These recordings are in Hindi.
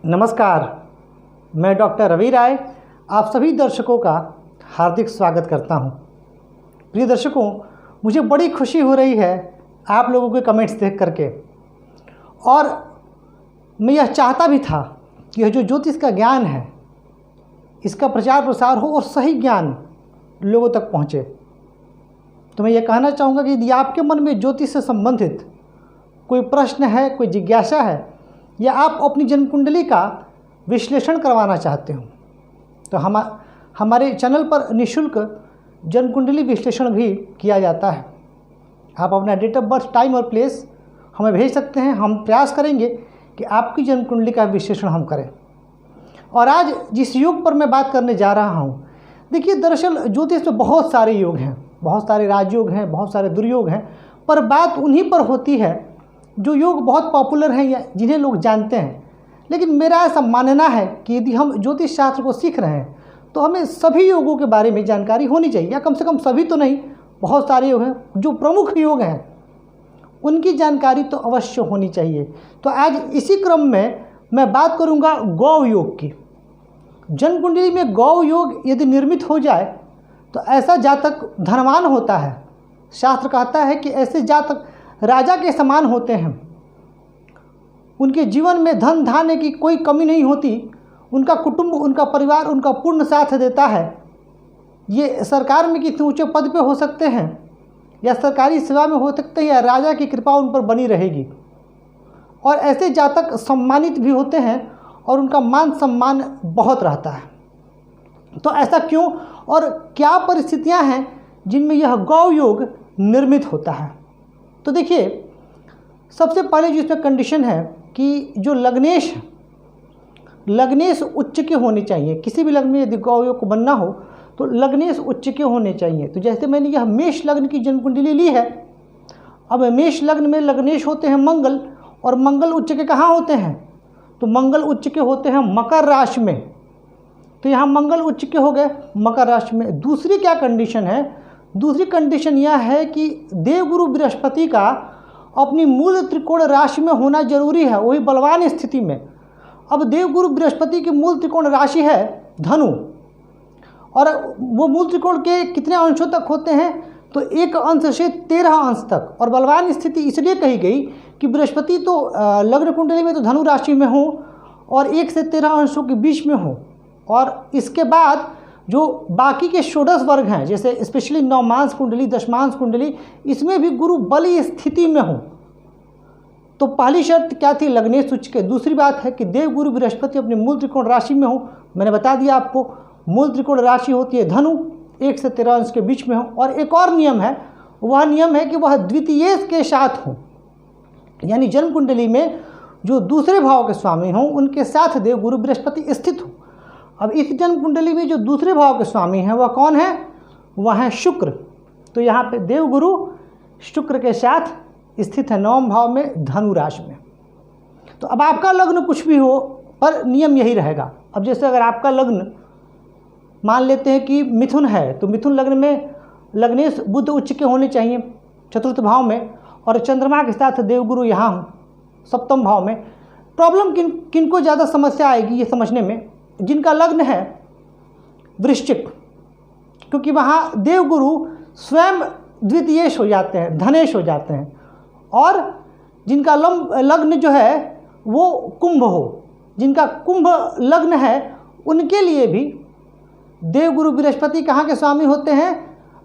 नमस्कार, मैं डॉक्टर रवि राय आप सभी दर्शकों का हार्दिक स्वागत करता हूं। प्रिय दर्शकों, मुझे बड़ी खुशी हो रही है आप लोगों के कमेंट्स देख करके, और मैं यह चाहता भी था कि यह जो ज्योतिष का ज्ञान है इसका प्रचार प्रसार हो और सही ज्ञान लोगों तक पहुंचे। तो मैं ये कहना चाहूँगा कि यदि आपके मन में ज्योतिष से संबंधित कोई प्रश्न है, कोई जिज्ञासा है, या आप अपनी जन्म कुंडली का विश्लेषण करवाना चाहते हो, तो हमारे चैनल पर निःशुल्क जन्म कुंडली विश्लेषण भी किया जाता है। आप अपना डेट ऑफ बर्थ, टाइम और प्लेस हमें भेज सकते हैं। हम प्रयास करेंगे कि आपकी जन्म कुंडली का विश्लेषण हम करें। और आज जिस योग पर मैं बात करने जा रहा हूँ, देखिए, दरअसल ज्योतिष में बहुत सारे योग हैं, बहुत सारे राजयोग हैं, बहुत सारे दुर्योग हैं, पर बात उन्हीं पर होती है जो योग बहुत पॉपुलर हैं या जिन्हें लोग जानते हैं। लेकिन मेरा ऐसा मानना है कि यदि हम ज्योतिष शास्त्र को सीख रहे हैं तो हमें सभी योगों के बारे में जानकारी होनी चाहिए, या कम से कम सभी तो नहीं, बहुत सारे योग हैं, जो प्रमुख योग हैं उनकी जानकारी तो अवश्य होनी चाहिए। तो आज इसी क्रम में मैं बात करूंगा गौ योग की। जन्म कुंडली में गौ योग यदि निर्मित हो जाए तो ऐसा जातक धनवान होता है। शास्त्र कहता है कि ऐसे जातक राजा के समान होते हैं। उनके जीवन में धन धान्य की कोई कमी नहीं होती। उनका कुटुंब, उनका परिवार उनका पूर्ण साथ देता है। ये सरकार में किसी ऊंचे पद पे हो सकते हैं, या सरकारी सेवा में हो सकते हैं, या राजा की कृपा उन पर बनी रहेगी। और ऐसे जातक सम्मानित भी होते हैं और उनका मान सम्मान बहुत रहता है। तो ऐसा क्यों और क्या परिस्थितियां हैं जिनमें यह गौ योग निर्मित होता है? तो देखिए, सबसे पहले जो इसमें कंडीशन है कि जो लग्नेश उच्च के होने चाहिए। किसी भी लग्न में यदि गौ योग को बनना हो तो लग्नेश उच्च के होने चाहिए। तो जैसे मैंने यह मेष लग्न की जन्म कुंडली ली है। अब मेष लग्न में लग्नेश होते हैं मंगल, और मंगल उच्च के कहाँ होते हैं? तो मंगल उच्च के होते हैं मकर राशि में। तो यहाँ मंगल उच्च के हो गए मकर राशि में। दूसरी क्या कंडीशन है? दूसरी कंडीशन यह है कि देवगुरु बृहस्पति का अपनी मूल त्रिकोण राशि में होना जरूरी है, वही बलवान स्थिति में। अब देवगुरु बृहस्पति की मूल त्रिकोण राशि है धनु, और वो मूल त्रिकोण के कितने अंशों तक होते हैं? तो 1 अंश से 13 अंश तक। और बलवान स्थिति इसलिए कही गई कि बृहस्पति तो लग्न कुंडली में तो धनु राशि में हो और 1 से 13 अंशों के बीच में हो। और इसके बाद जो बाकी के षोडश वर्ग हैं, जैसे स्पेशली नवमांश कुंडली, दशमांश कुंडली, इसमें भी गुरु बली स्थिति में हो। तो पहली शर्त क्या थी? लग्नेश उच्च के। दूसरी बात है कि देवगुरु बृहस्पति अपनी मूल त्रिकोण राशि में हो। मैंने बता दिया आपको, मूल त्रिकोण राशि होती है धनु, 1 से 13 अंश के बीच में हो। और एक और नियम है, वह नियम है कि वह द्वितीय के साथ हो, यानी जन्म कुंडली में जो दूसरे भाव के स्वामी हों उनके साथ देवगुरु बृहस्पति स्थित हो। अब इस जन्म कुंडली में जो दूसरे भाव के स्वामी हैं वह कौन है? वह है शुक्र। तो यहाँ पे देवगुरु शुक्र के साथ स्थित है 9वें भाव में, धनु राशि में। तो अब आपका लग्न कुछ भी हो, पर नियम यही रहेगा। अब जैसे अगर आपका लग्न मान लेते हैं कि मिथुन है, तो मिथुन लग्न में लग्नेश बुध उच्च के होने चाहिए 4th भाव में, और चंद्रमा के साथ देवगुरु यहाँ हो 7वें भाव में। प्रॉब्लम किनको ज़्यादा समस्या आएगी ये समझने में? जिनका लग्न है वृश्चिक, क्योंकि वहाँ देवगुरु स्वयं द्वितीयेश हो जाते हैं, धनेश हो जाते हैं। और जिनका लग्न जो है वो कुंभ हो, जिनका कुंभ लग्न है, उनके लिए भी देवगुरु बृहस्पति कहाँ के स्वामी होते हैं?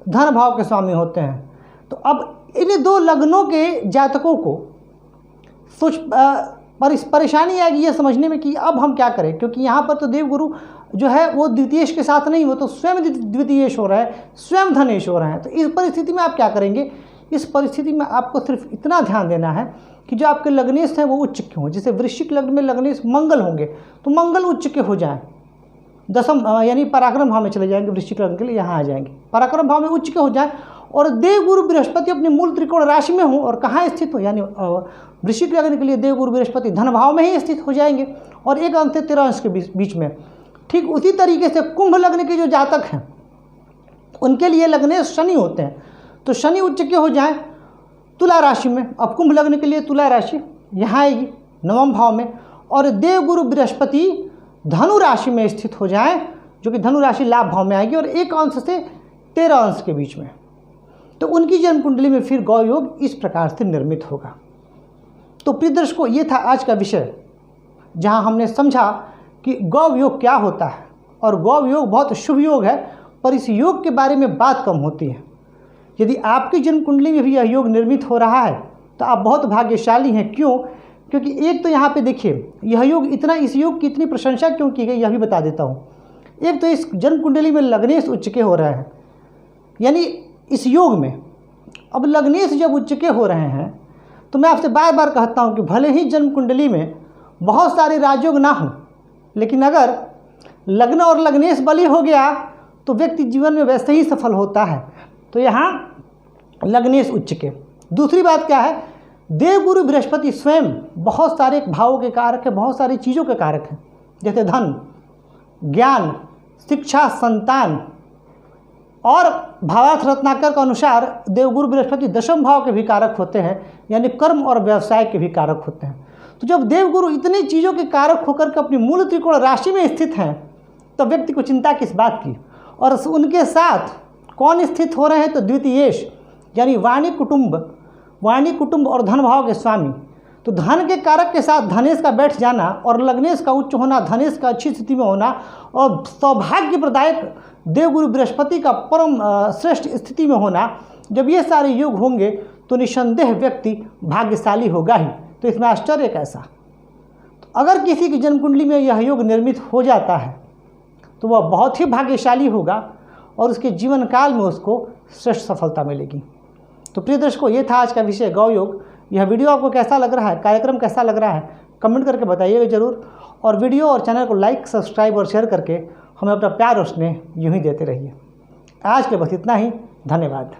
धन भाव के स्वामी होते हैं। तो अब इन 2 लग्नों के जातकों को परेशानी आएगी ये समझने में कि अब हम क्या करें, क्योंकि यहाँ पर तो देवगुरु जो है वो द्वितीयेश के साथ नहीं, वो तो स्वयं द्वितीयेश हो रहा है, स्वयं धनेश हो रहे हैं। तो इस परिस्थिति में आप क्या करेंगे? इस परिस्थिति में आपको सिर्फ इतना ध्यान देना है कि जो आपके लग्नेश हैं वो उच्च के हों। जैसे वृश्चिक लग्न में लग्नेश मंगल होंगे तो मंगल उच्च के हो जाएं, 10th यानी पराक्रम भाव में चले जाएंगे। वृश्चिक लग्न के लिए यहाँ आ जाएंगे, पराक्रम भाव में उच्च के हो जाएं। और देवगुरु बृहस्पति अपनी मूल त्रिकोण राशि में हो, और कहाँ स्थित हो? यानी वृश्चिक लग्न के लिए देवगुरु बृहस्पति धन भाव में ही स्थित हो जाएंगे, और 1 अंश से 13 अंश के बीच में। ठीक उसी तरीके से कुंभ लग्न के जो जातक हैं उनके लिए लग्नेश शनि होते हैं। तो शनि उच्च के हो जाएं तुला राशि में। अब कुंभ लग्न के लिए तुला राशि यहाँ आएगी 9वें भाव में, और देवगुरु बृहस्पति धनु राशि में स्थित हो जाएं, जो कि धनु राशि लाभ भाव में आएगी और 1 अंश से 13 अंश के बीच में, तो उनकी जन्म कुंडली में फिर गौ योग इस प्रकार से निर्मित होगा। तो प्रिय दर्शकों, ये था आज का विषय, जहां हमने समझा कि गौ योग क्या होता है। और गौ योग बहुत शुभ योग है, पर इस योग के बारे में बात कम होती है। यदि आपकी जन्म कुंडली में भी यह योग निर्मित हो रहा है तो आप बहुत भाग्यशाली हैं। क्यों? क्योंकि एक तो यहाँ पे देखिए, यह योग इस योग की इतनी प्रशंसा क्यों की गई, यह भी बता देता हूँ। एक तो इस जन्म कुंडली में लग्नेश उच्च के हो रहे हैं, यानी इस योग में अब लग्नेश जब उच्च के हो रहे हैं, तो मैं आपसे बार बार कहता हूँ कि भले ही जन्म कुंडली में बहुत सारे राजयोग ना हों, लेकिन अगर लग्न और लग्नेश बली हो गया तो व्यक्ति जीवन में वैसे ही सफल होता है। तो यहाँ लग्नेश उच्च के। दूसरी बात क्या है, देवगुरु बृहस्पति स्वयं बहुत सारे भावों के कारक है, बहुत सारी चीज़ों के कारक हैं, जैसे धन, ज्ञान, शिक्षा, संतान। और भावार्थ रत्नाकर के अनुसार देवगुरु बृहस्पति 10वें भाव के भी कारक होते हैं, यानी कर्म और व्यवसाय के भी कारक होते हैं। तो जब देवगुरु इतनी चीज़ों के कारक होकर के अपनी मूल त्रिकोण राशि में स्थित हैं, तो व्यक्ति को चिंता किस बात की। और उनके साथ कौन स्थित हो रहे हैं, तो द्वितीयेश, यानी वाणी कुटुंब और धन भाव के स्वामी। तो धन के कारक के साथ धनेश का बैठ जाना और लग्नेश का उच्च होना, धनेश का अच्छी स्थिति में होना और सौभाग्य प्रदायक देवगुरु बृहस्पति का परम श्रेष्ठ स्थिति में होना, जब ये सारे योग होंगे तो निसंदेह व्यक्ति भाग्यशाली होगा ही। तो इसमें आश्चर्य कैसा। तो अगर किसी की जन्म कुंडली में यह योग निर्मित हो जाता है तो वह बहुत ही भाग्यशाली होगा और उसके जीवन काल में उसको श्रेष्ठ सफलता मिलेगी। तो प्रिय दर्शकों, ये था आज का विषय गौ योग। यह वीडियो आपको कैसा लग रहा है, कार्यक्रम कैसा लग रहा है, कमेंट करके बताइएगा जरूर। और वीडियो और चैनल को लाइक, सब्सक्राइब और शेयर करके हमें अपना प्यार और स्नेह यूँ ही देते रहिए। आज के बस इतना ही, धन्यवाद।